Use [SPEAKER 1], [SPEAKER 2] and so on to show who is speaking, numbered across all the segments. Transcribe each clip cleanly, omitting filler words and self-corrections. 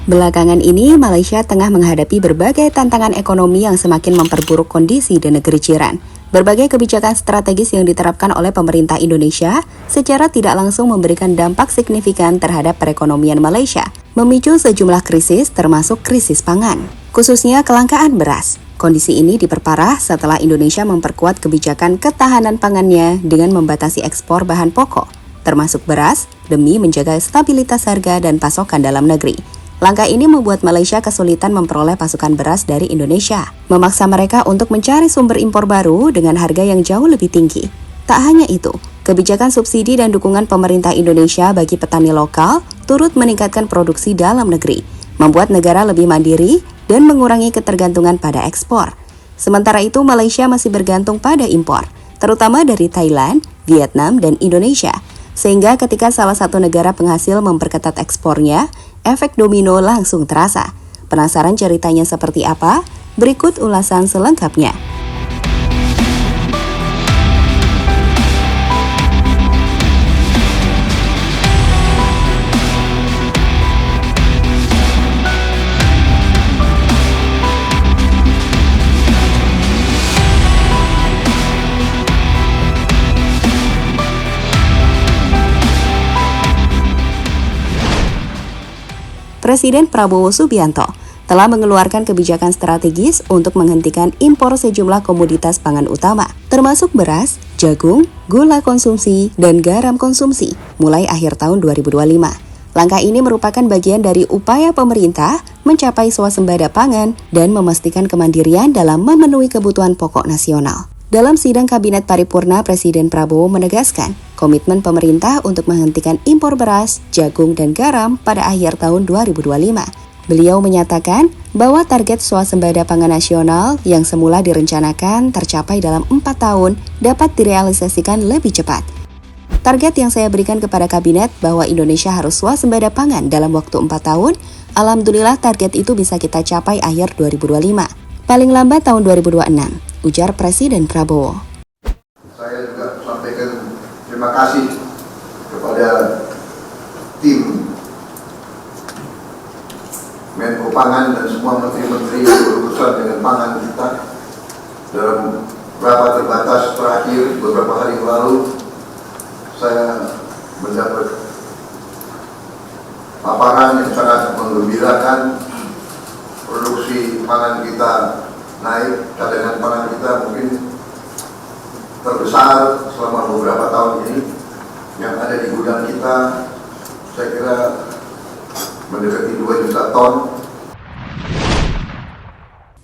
[SPEAKER 1] Belakangan ini, Malaysia tengah menghadapi berbagai tantangan ekonomi yang semakin memperburuk kondisi di negeri jiran. Berbagai kebijakan strategis yang diterapkan oleh pemerintah Indonesia secara tidak langsung memberikan dampak signifikan terhadap perekonomian Malaysia, memicu sejumlah krisis termasuk krisis pangan, khususnya kelangkaan beras. Kondisi ini diperparah setelah Indonesia memperkuat kebijakan ketahanan pangannya dengan membatasi ekspor bahan pokok, termasuk beras, demi menjaga stabilitas harga dan pasokan dalam negeri. Langkah ini membuat Malaysia kesulitan memperoleh pasukan beras dari Indonesia, memaksa mereka untuk mencari sumber impor baru dengan harga yang jauh lebih tinggi. Tak hanya itu, kebijakan subsidi dan dukungan pemerintah Indonesia bagi petani lokal turut meningkatkan produksi dalam negeri, membuat negara lebih mandiri dan mengurangi ketergantungan pada ekspor. Sementara itu, Malaysia masih bergantung pada impor, terutama dari Thailand, Vietnam, dan Indonesia. Sehingga ketika salah satu negara penghasil memperketat ekspornya, efek domino langsung terasa. Penasaran ceritanya seperti apa? Berikut ulasan selengkapnya. Presiden Prabowo Subianto telah mengeluarkan kebijakan strategis untuk menghentikan impor sejumlah komoditas pangan utama, termasuk beras, jagung, gula konsumsi, dan garam konsumsi, mulai akhir tahun 2025. Langkah ini merupakan bagian dari upaya pemerintah mencapai swasembada pangan dan memastikan kemandirian dalam memenuhi kebutuhan pokok nasional. Dalam sidang Kabinet Paripurna, Presiden Prabowo menegaskan komitmen pemerintah untuk menghentikan impor beras, jagung, dan garam pada akhir tahun 2025. Beliau menyatakan bahwa target swasembada pangan nasional yang semula direncanakan tercapai dalam 4 tahun dapat direalisasikan lebih cepat. Target yang saya berikan kepada Kabinet bahwa Indonesia harus swasembada pangan dalam waktu 4 tahun, alhamdulillah target itu bisa kita capai akhir 2025. Paling lambat tahun 2026, ujar Presiden Prabowo.
[SPEAKER 2] Saya juga sampaikan terima kasih kepada tim Menko Pangan dan semua menteri-menteri yang berurusan dengan pangan kita. Dalam rapat terbatas terakhir beberapa hari lalu, saya mendapat paparan yang sangat menggembirakan. Produksi pangan kita naik, cadangan pangan kita mungkin terbesar selama beberapa tahun ini. Yang ada di gudang kita, saya kira mendekati 2 juta ton.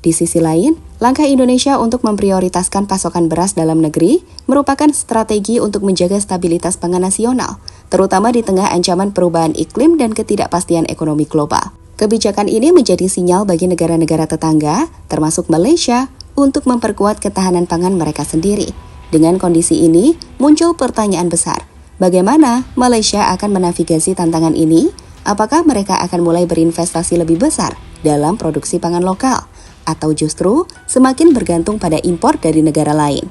[SPEAKER 1] Di sisi lain, langkah Indonesia untuk memprioritaskan pasokan beras dalam negeri merupakan strategi untuk menjaga stabilitas pangan nasional, terutama di tengah ancaman perubahan iklim dan ketidakpastian ekonomi global. Kebijakan ini menjadi sinyal bagi negara-negara tetangga, termasuk Malaysia, untuk memperkuat ketahanan pangan mereka sendiri. Dengan kondisi ini, muncul pertanyaan besar. Bagaimana Malaysia akan menavigasi tantangan ini? Apakah mereka akan mulai berinvestasi lebih besar dalam produksi pangan lokal? Atau justru semakin bergantung pada impor dari negara lain?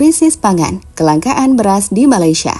[SPEAKER 1] Krisis pangan, kelangkaan beras di Malaysia.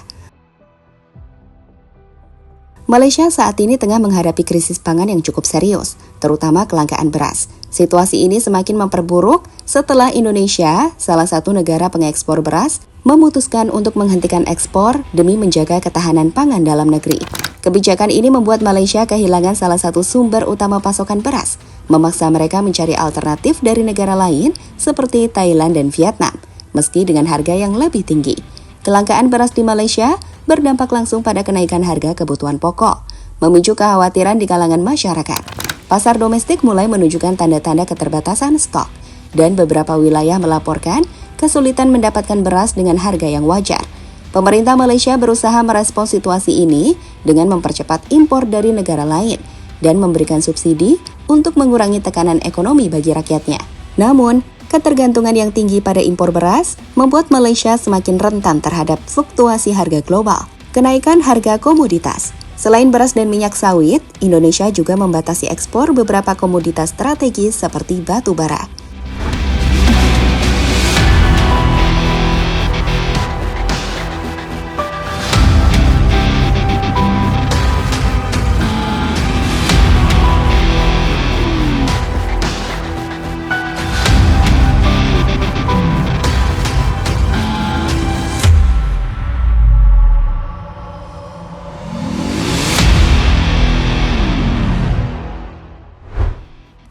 [SPEAKER 1] Malaysia saat ini tengah menghadapi krisis pangan yang cukup serius, terutama kelangkaan beras. Situasi ini semakin memperburuk setelah Indonesia, salah satu negara pengekspor beras, memutuskan untuk menghentikan ekspor demi menjaga ketahanan pangan dalam negeri. Kebijakan ini membuat Malaysia kehilangan salah satu sumber utama pasokan beras, memaksa mereka mencari alternatif dari negara lain seperti Thailand dan Vietnam, meski dengan harga yang lebih tinggi. Kelangkaan beras di Malaysia berdampak langsung pada kenaikan harga kebutuhan pokok, memicu kekhawatiran di kalangan masyarakat. Pasar domestik mulai menunjukkan tanda-tanda keterbatasan stok, dan beberapa wilayah melaporkan kesulitan mendapatkan beras dengan harga yang wajar. Pemerintah Malaysia berusaha merespons situasi ini dengan mempercepat impor dari negara lain dan memberikan subsidi untuk mengurangi tekanan ekonomi bagi rakyatnya. Namun, ketergantungan yang tinggi pada impor beras membuat Malaysia semakin rentan terhadap fluktuasi harga global. Kenaikan harga komoditas. Selain beras dan minyak sawit, Indonesia juga membatasi ekspor beberapa komoditas strategis seperti batu bara.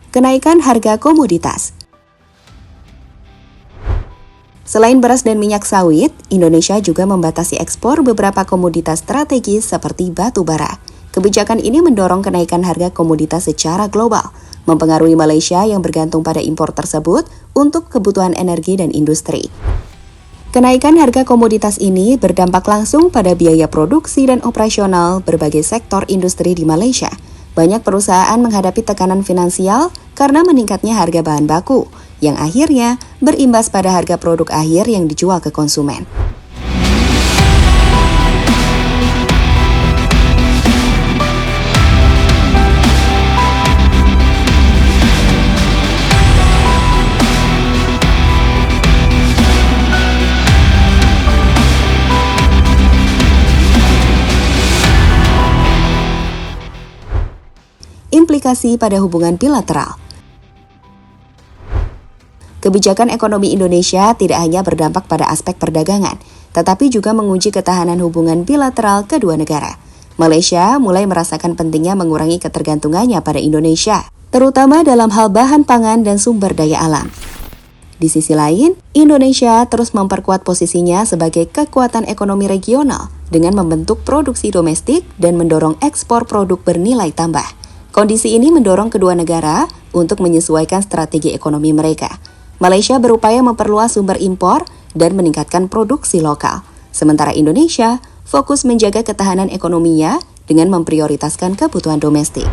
[SPEAKER 1] Kenaikan harga komoditas. Selain beras dan minyak sawit, Indonesia juga membatasi ekspor beberapa komoditas strategis seperti batu bara. Kebijakan ini mendorong kenaikan harga komoditas secara global, mempengaruhi Malaysia yang bergantung pada impor tersebut untuk kebutuhan energi dan industri. Kenaikan harga komoditas ini berdampak langsung pada biaya produksi dan operasional berbagai sektor industri di Malaysia. Banyak perusahaan menghadapi tekanan finansial karena meningkatnya harga bahan baku, yang akhirnya berimbas pada harga produk akhir yang dijual ke konsumen. Implikasi pada hubungan bilateral. Kebijakan ekonomi Indonesia tidak hanya berdampak pada aspek perdagangan, tetapi juga menguji ketahanan hubungan bilateral kedua negara. Malaysia mulai merasakan pentingnya mengurangi ketergantungannya pada Indonesia, terutama dalam hal bahan pangan dan sumber daya alam. Di sisi lain, Indonesia terus memperkuat posisinya sebagai kekuatan ekonomi regional dengan membentuk produksi domestik dan mendorong ekspor produk bernilai tambah. Kondisi ini mendorong kedua negara untuk menyesuaikan strategi ekonomi mereka. Malaysia berupaya memperluas sumber impor dan meningkatkan produksi lokal. Sementara Indonesia fokus menjaga ketahanan ekonominya dengan memprioritaskan kebutuhan domestik.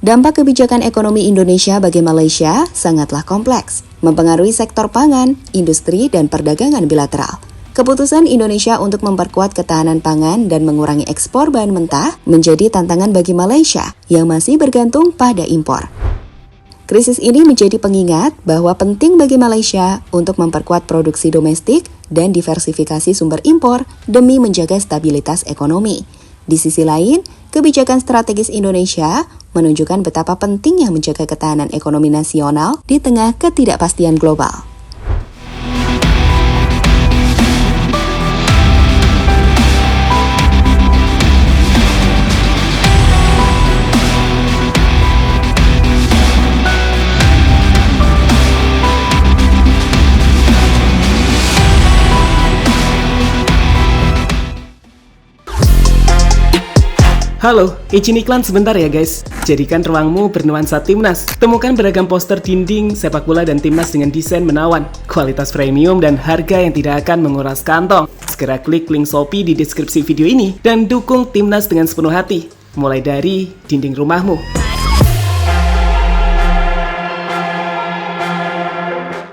[SPEAKER 1] Dampak kebijakan ekonomi Indonesia bagi Malaysia sangatlah kompleks, mempengaruhi sektor pangan, industri, dan perdagangan bilateral. Keputusan Indonesia untuk memperkuat ketahanan pangan dan mengurangi ekspor bahan mentah menjadi tantangan bagi Malaysia yang masih bergantung pada impor. Krisis ini menjadi pengingat bahwa penting bagi Malaysia untuk memperkuat produksi domestik dan diversifikasi sumber impor demi menjaga stabilitas ekonomi. Di sisi lain, kebijakan strategis Indonesia menunjukkan betapa pentingnya menjaga ketahanan ekonomi nasional di tengah ketidakpastian global.
[SPEAKER 3] Halo, izin iklan sebentar ya guys. Jadikan ruangmu bernuansa timnas. Temukan beragam poster dinding, sepak bola dan timnas dengan desain menawan, kualitas premium dan harga yang tidak akan menguras kantong. Segera klik link Shopee di deskripsi video ini dan dukung timnas dengan sepenuh hati. Mulai dari dinding rumahmu.